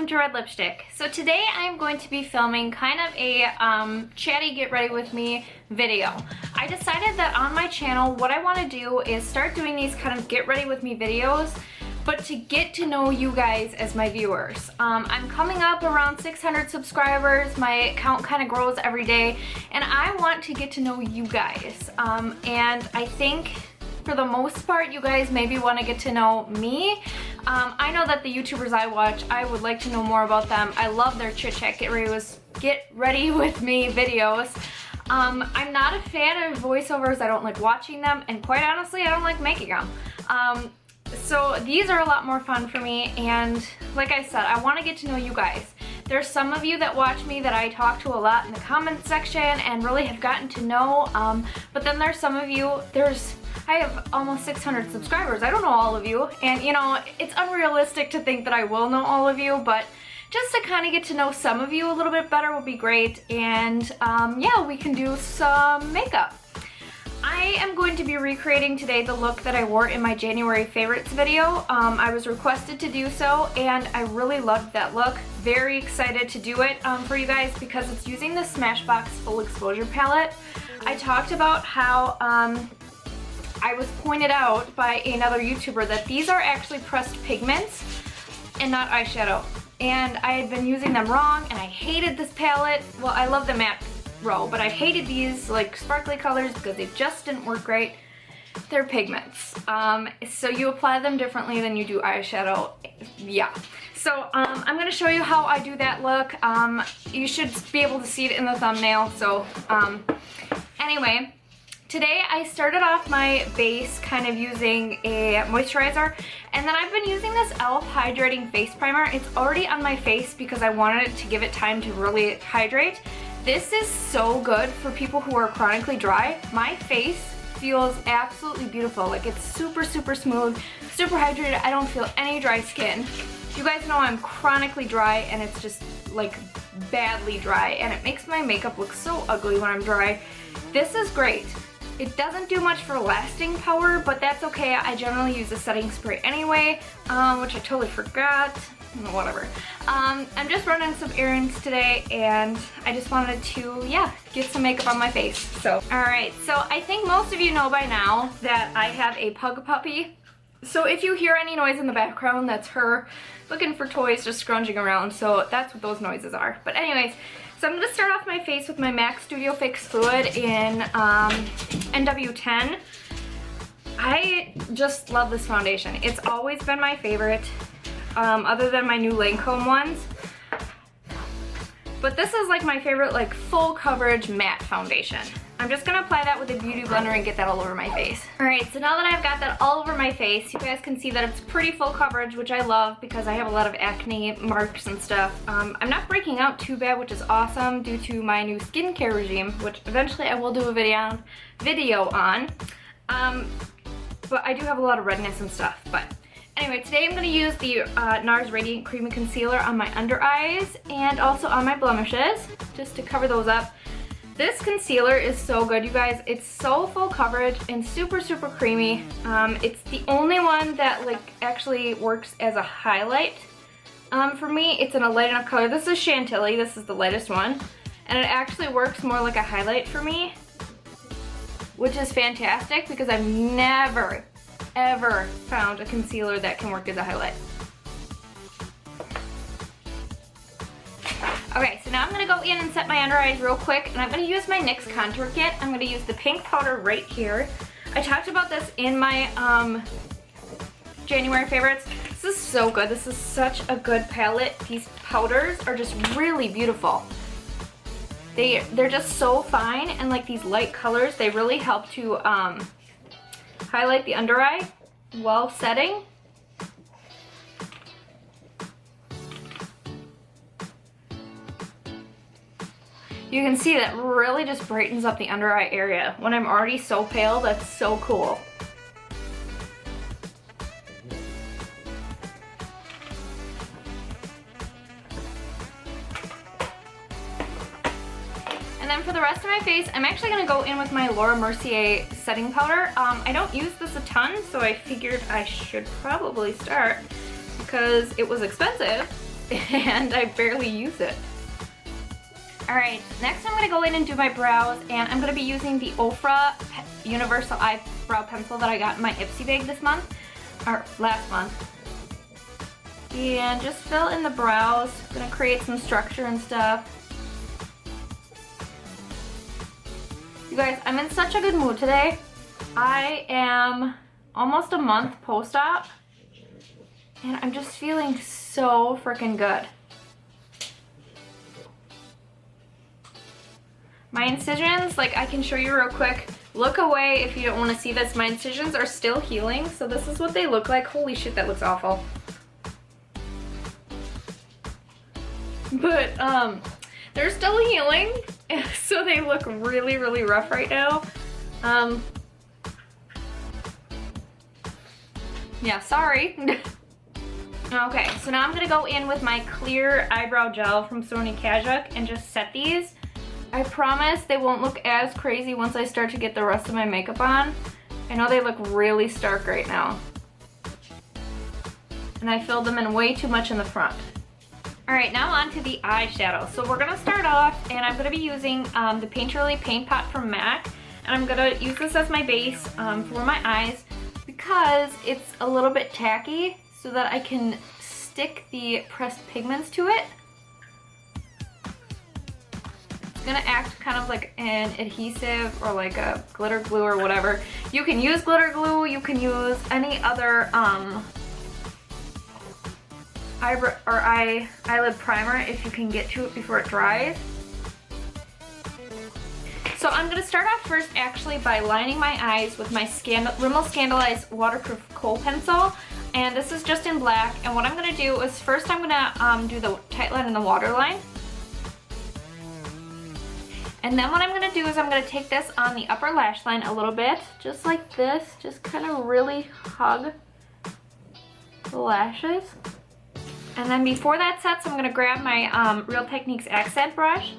to Red Lipstick. So today I'm going to be filming kind of a chatty get ready with me video. I decided that on my channel what I want to do is start doing these kind of get ready with me videos, but to get to know you guys as my viewers. I'm coming up around 600 subscribers. My account kind of grows every day and I want to get to know you guys. And I think for the most part you guys maybe want to get to know me. I know that the YouTubers I watch, I would like to know more about them. I love their chit chat get ready with me videos. I'm not a fan of voiceovers. I don't like watching them, and quite honestly I don't like making them. So these are a lot more fun for me, and like I said, I want to get to know you guys. There's some of you that watch me that I talk to a lot in the comment section and really have gotten to know, but then there's some of you, I have almost 600 subscribers. I don't know all of you, and you know, it's unrealistic to think that I will know all of you, but just to kind of get to know some of you a little bit better would be great, and yeah, we can do some makeup. I am going to be recreating today the look that I wore in my January favorites video. I was requested to do so, and I really loved that look. Very excited to do it for you guys because it's using the Smashbox Full Exposure palette. I talked about how I was pointed out by another YouTuber that these are actually pressed pigments and not eyeshadow. And I had been using them wrong and I hated this palette. Well, I love the matte row, but I hated these like sparkly colors because they just didn't work great. They're pigments. So you apply them differently than you do eyeshadow. Yeah. So I'm going to show you how I do that look. You should be able to see it in the thumbnail. So anyway, today I started off my base kind of using a moisturizer, and then I've been using this e.l.f. Hydrating Face Primer. It's already on my face because I wanted to give it time to really hydrate. This is so good for people who are chronically dry. My face feels absolutely beautiful. Like, it's super, super smooth, super hydrated. I don't feel any dry skin. You guys know I'm chronically dry, and it's just like badly dry, and it makes my makeup look so ugly when I'm dry. This is great. It doesn't do much for lasting power, but that's okay. I generally use a setting spray anyway, which I totally forgot. Whatever. I'm just running some errands today, and I just wanted to, yeah, get some makeup on my face. So, alright, so I think most of you know by now that I have a pug puppy. So if you hear any noise in the background, that's her looking for toys, just scrounging around. So that's what those noises are. But anyways, so I'm going to start off my face with my MAC Studio Fix Fluid in NW10. I just love this foundation. It's always been my favorite, other than my new Lancome ones. But this is like my favorite, like, full coverage matte foundation. I'm just gonna apply that with a beauty blender and get that all over my face. Alright, so now that I've got that all over my face, you guys can see that it's pretty full coverage, which I love because I have a lot of acne marks and stuff. I'm not breaking out too bad, which is awesome due to my new skincare regime, which eventually I will do a video on. But I do have a lot of redness and stuff. But anyway, today I'm going to use the Nars Radiant Creamy Concealer on my under eyes and also on my blemishes, just to cover those up. This concealer is so good, you guys. It's so full coverage and super, super creamy. It's the only one that like actually works as a highlight for me. It's in a light enough color. This is Chantilly. This is the lightest one. And it actually works more like a highlight for me, which is fantastic because I've never, ever found a concealer that can work as a highlight. Okay, so now I'm going to go in and set my under eyes real quick, and I'm going to use my NYX Contour Kit. I'm going to use the pink powder right here. I talked about this in my January favorites. This is so good. This is such a good palette. These powders are just really beautiful. They're just so fine, and like these light colors, they really help to highlight the under eye while setting. You can see that really just brightens up the under eye area. When I'm already so pale, that's so cool. And then for the rest of my face, I'm actually going to go in with my Mercier setting powder. I don't use this a ton, so I figured I should probably start because it was expensive. and I barely use it. Alright, next I'm going to go in and do my brows, and I'm going to be using the Ofra Universal Eyebrow Pencil that I got in my Ipsy bag this month, or last month. And just fill in the brows. I'm going to create some structure and stuff. You guys, I'm in such a good mood today. I am almost a month post-op, and I'm just feeling so freaking good. My incisions, like I can show you real quick. Look away if you don't want to see this. My incisions are still healing, so this is what they look like. Holy shit, that looks awful. But they're still healing, so they look really, really rough right now. Yeah, sorry. Okay, so now I'm gonna go in with my clear eyebrow gel from Sonja Kashuk and just set these. I promise they won't look as crazy once I start to get the rest of my makeup on. I know they look really stark right now. And I filled them in way too much in the front. Alright, now on to the eyeshadow. So we're gonna start off, and I'm gonna be using the Painterly Paint Pot from MAC. And I'm gonna use this as my base for my eyes because it's a little bit tacky, so that I can stick the pressed pigments to it. It's gonna act kind of like an adhesive or like a glitter glue or whatever. You can use glitter glue, you can use any other eyelid primer if you can get to it before it dries. So I'm gonna start off first actually by lining my eyes with my RImmerl ScandalEyes Waterproof Kohl Pencil. And this is just in black. And what I'm gonna do is first I'm gonna do the tight line and the waterline. And then what I'm gonna do is I'm gonna take this on the upper lash line a little bit, just like this, just kind of really hug the lashes. And then before that sets, I'm gonna grab my Real Techniques accent brush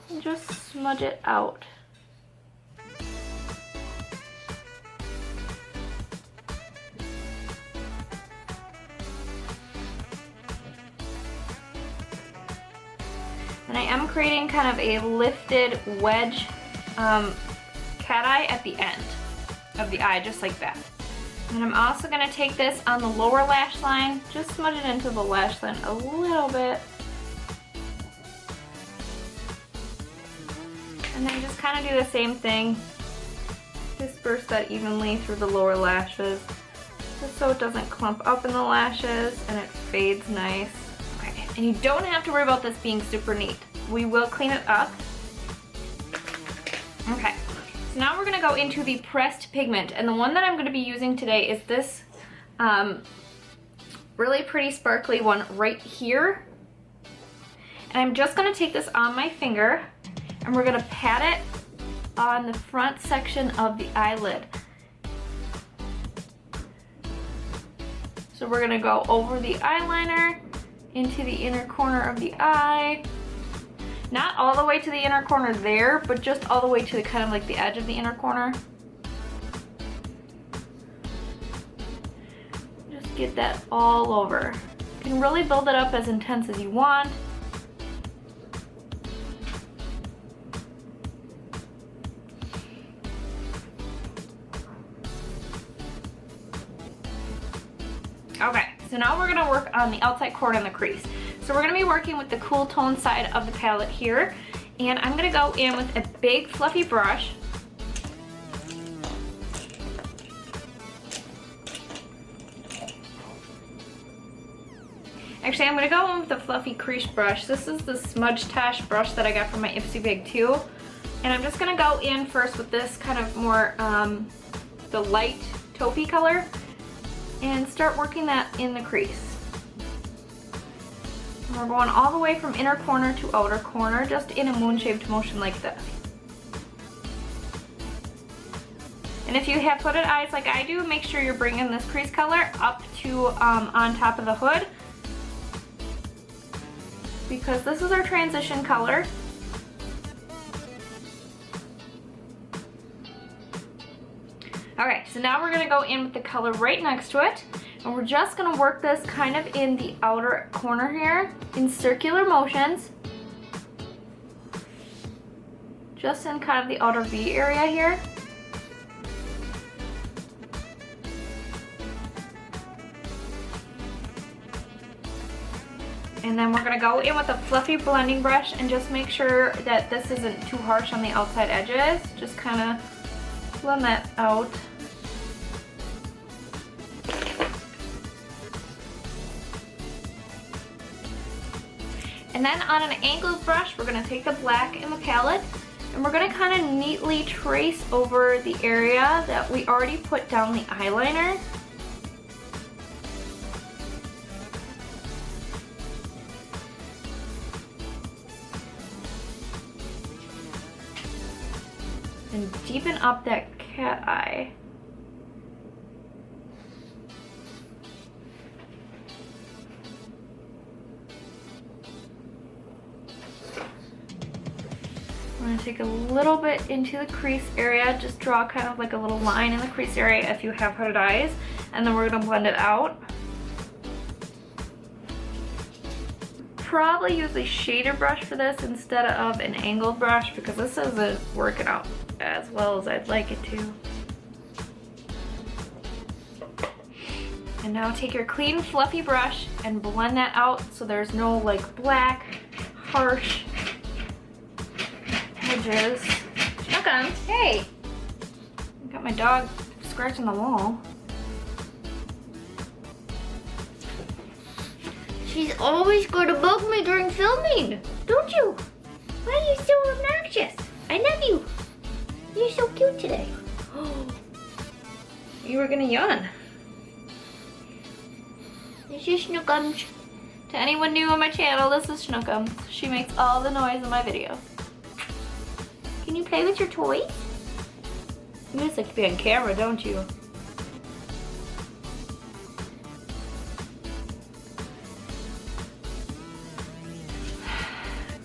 and just smudge it out. And I am creating kind of a lifted wedge cat eye at the end of the eye, just like that. And I'm also going to take this on the lower lash line, just smudge it into the lash line a little bit. And then just kind of do the same thing. Disperse that evenly through the lower lashes, just so it doesn't clump up in the lashes and it fades nice. And you don't have to worry about this being super neat. We will clean it up. Okay, so now we're gonna go into the pressed pigment. And the one that I'm gonna be using today is this really pretty sparkly one right here. And I'm just gonna take this on my finger and we're gonna pat it on the front section of the eyelid. So we're gonna go over the eyeliner, into the inner corner of the eye. Not all the way to the inner corner there, but just all the way to the kind of like the edge of the inner corner. Just get that all over. You can really build it up as intense as you want. Okay, so now we're gonna work on the outside corner and the crease. So we're gonna be working with the cool tone side of the palette here. And I'm gonna go in with a big fluffy brush. Actually, I'm gonna go in with the fluffy crease brush. This is the Smudge Tash brush that I got from my Ipsy bag too. And I'm just gonna go in first with this kind of more, the light taupey color, and start working that in the crease. And we're going all the way from inner corner to outer corner, just in a moon-shaped motion like this. And if you have hooded eyes like I do, make sure you're bringing this crease color up to on top of the hood, because this is our transition color. Okay, so now we're gonna go in with the color right next to it. And we're just gonna work this kind of in the outer corner here in circular motions. Just in kind of the outer V area here. And then we're gonna go in with a fluffy blending brush and just make sure that this isn't too harsh on the outside edges. Just kind of blend that out. And then on an angled brush, we're gonna take the black in the palette and we're gonna kind of neatly trace over the area that we already put down the eyeliner. And deepen up that cat eye. I'm gonna take a little bit into the crease area, just draw kind of like a little line in the crease area if you have hooded eyes, and then we're gonna blend it out. Probably use a shader brush for this instead of an angled brush because this isn't working out as well as I'd like it to. And now take your clean fluffy brush and blend that out so there's no like black, harsh edges. Snookums, hey! Got my dog scratching the wall. She's always going to bug me during filming, don't you? Why are you so obnoxious? I love you. You're so cute today. You were gonna yawn. This is Snookums. To anyone new on my channel, this is Snookums. She makes all the noise in my videos. Can you play with your toys? You just like to be on camera, don't you?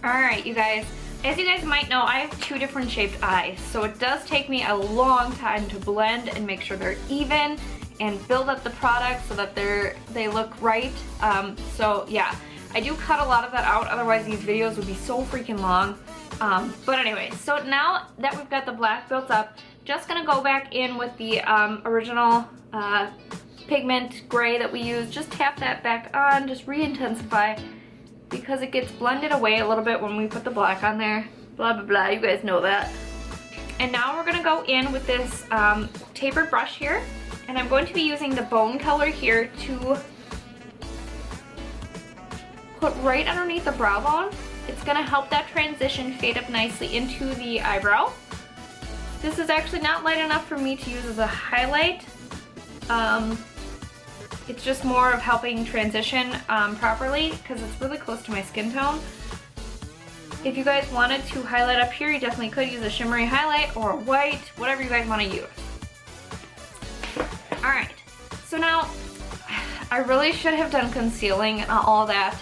Alright, you guys. As you guys might know, I have two different shaped eyes, so it does take me a long time to blend and make sure they're even and build up the product so that they look right. So yeah, I do cut a lot of that out, otherwise these videos would be so freaking long. But anyway, so now that we've got the black built up, just gonna go back in with the original pigment gray that we used. Just tap that back on, just re-intensify, because it gets blended away a little bit when we put the black on there. Blah, blah, blah, you guys know that. And now we're gonna go in with this tapered brush here, and I'm going to be using the bone color here to put right underneath the brow bone. It's gonna help that transition fade up nicely into the eyebrow. This is actually not light enough for me to use as a highlight. It's just more of helping transition properly because it's really close to my skin tone. If you guys wanted to highlight up here, you definitely could use a shimmery highlight or a white, whatever you guys want to use. Alright, so now I really should have done concealing and all that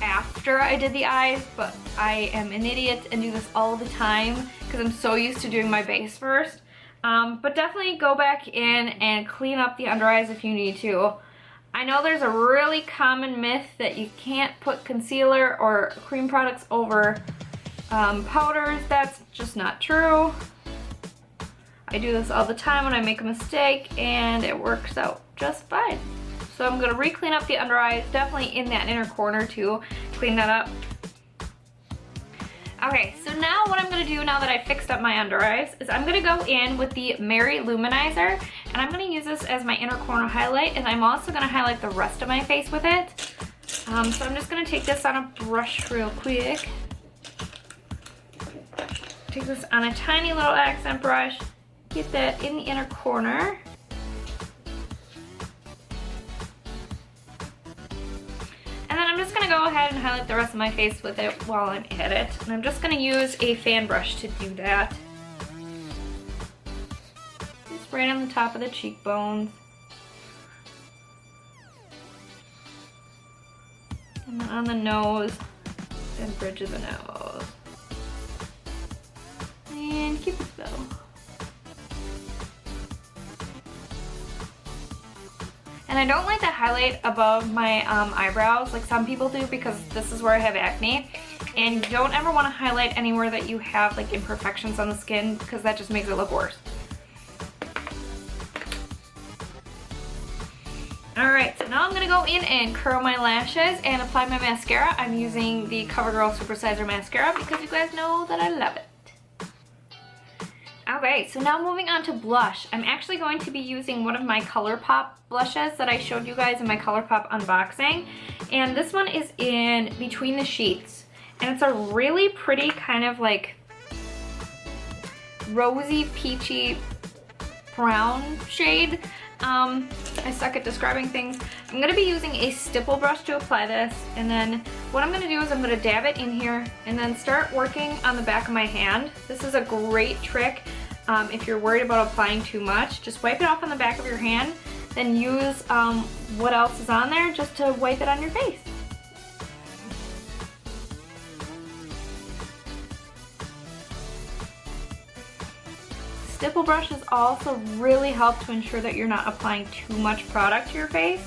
after I did the eyes, but I am an idiot and do this all the time because I'm so used to doing my base first. But definitely go back in and clean up the under eyes if you need to. I know there's a really common myth that you can't put concealer or cream products over powders. That's just not true. I do this all the time when I make a mistake and it works out just fine. So I'm gonna re-clean up the under eyes, definitely in that inner corner too, clean that up. Okay, so now what I'm gonna do now that I fixed up my under eyes is I'm gonna go in with the Mary LouManizer, and I'm gonna use this as my inner corner highlight, and I'm also gonna highlight the rest of my face with it. So I'm just gonna take this on a brush real quick. Take this on a tiny little accent brush, get that in the inner corner. And then I'm just gonna go ahead and highlight the rest of my face with it while I'm at it. And I'm just gonna use a fan brush to do that. Just right on the top of the cheekbones. And then on the nose, and bridge of the nose. And Cupid's bow. And I don't like to highlight above my eyebrows like some people do, because this is where I have acne. And you don't ever want to highlight anywhere that you have like imperfections on the skin, because that just makes it look worse. Alright, so now I'm going to go in and curl my lashes and apply my mascara. I'm using the CoverGirl Supersizer mascara because you guys know that I love it. Okay, so now moving on to blush. I'm actually going to be using one of my Colourpop blushes that I showed you guys in my Colourpop unboxing. And this one is in Between the Sheets. And it's a really pretty kind of like rosy, peachy brown shade. I suck at describing things. I'm going to be using a stipple brush to apply this, and then what I'm going to do is I'm going to dab it in here and then start working on the back of my hand. This is a great trick if you're worried about applying too much. Just wipe it off on the back of your hand, then use what else is on there just to wipe it on your face. Stipple brushes also really help to ensure that you're not applying too much product to your face.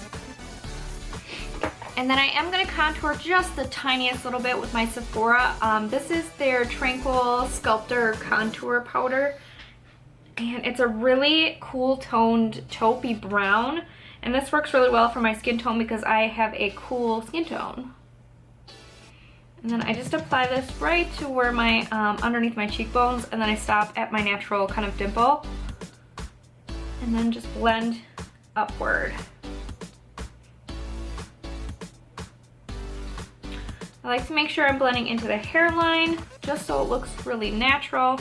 And then I am going to contour just the tiniest little bit with my Sephora. This is their Tranquil Sculptor Contour Powder. And it's a really cool toned taupey brown. And this works really well for my skin tone because I have a cool skin tone. And then I just apply this right to where my, underneath my cheekbones, and then I stop at my natural kind of dimple. And then just blend upward. I like to make sure I'm blending into the hairline, just so it looks really natural.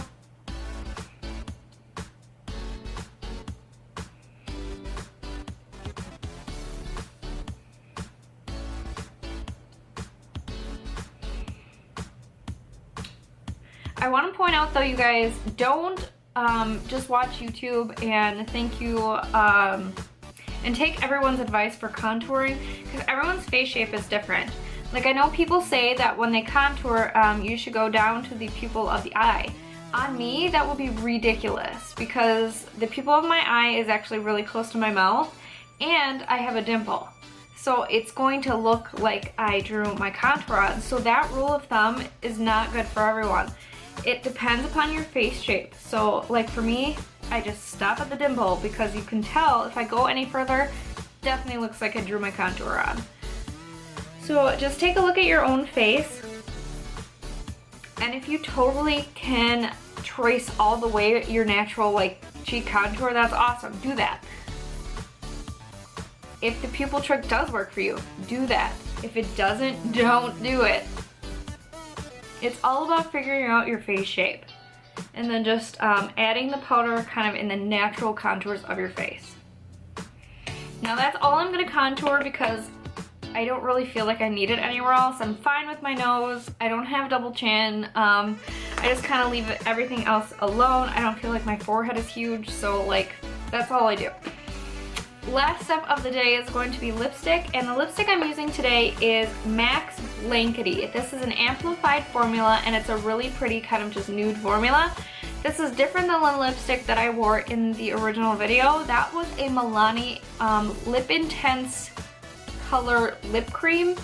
I want to point out though, you guys, don't just watch YouTube and think you and take everyone's advice for contouring, because everyone's face shape is different. Like, I know people say that when they contour, you should go down to the pupil of the eye. On me, that would be ridiculous, because the pupil of my eye is actually really close to my mouth, and I have a dimple. So it's going to look like I drew my contour on. So that rule of thumb is not good for everyone. It depends upon your face shape. So like for me, I just stop at the dimple, because you can tell if I go any further, definitely looks like I drew my contour on. So just take a look at your own face, and if you totally can trace all the way your natural like cheek contour, that's awesome, do that. If the pupil trick does work for you, do that. If it doesn't, don't do it. It's all about figuring out your face shape, and then just adding the powder kind of in the natural contours of your face. Now that's all I'm going to contour, because I don't really feel like I need it anywhere else. I'm fine with my nose. I don't have double chin. I just kind of leave everything else alone. I don't feel like my forehead is huge, so like that's all I do. Last step of the day is going to be lipstick, and the lipstick I'm using today is MAC's Blankety. This is an amplified formula, and it's a really pretty kind of just nude formula. This is different than the lipstick that I wore in the original video. That was a Milani Lip Intense color lip cream,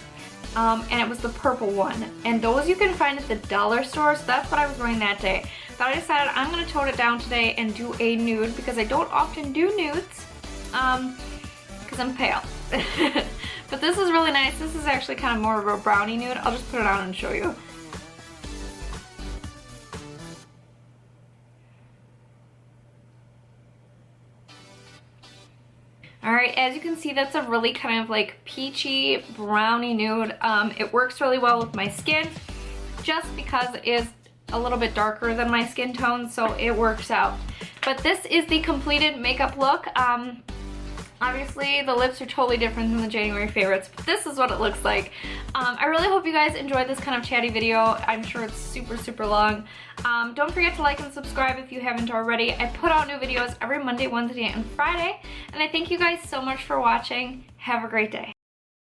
and it was the purple one. And those you can find at the dollar store, so that's what I was wearing that day. But I decided I'm going to tone it down today and do a nude, because I don't often do nudes. Because I'm pale. But this is really nice. This is actually kind of more of a brownie nude. I'll just put it on and show you. Alright, as you can see, that's a really kind of like peachy brownie nude. It works really well with my skin, just because it is a little bit darker than my skin tone, so it works out. But this is the completed makeup look. Obviously, the lips are totally different than the January favorites, but this is what it looks like. I really hope you guys enjoyed this kind of chatty video. I'm sure it's super, super long. Don't forget to like and subscribe if you haven't already. I put out new videos every Monday, Wednesday, and Friday, and I thank you guys so much for watching. Have a great day.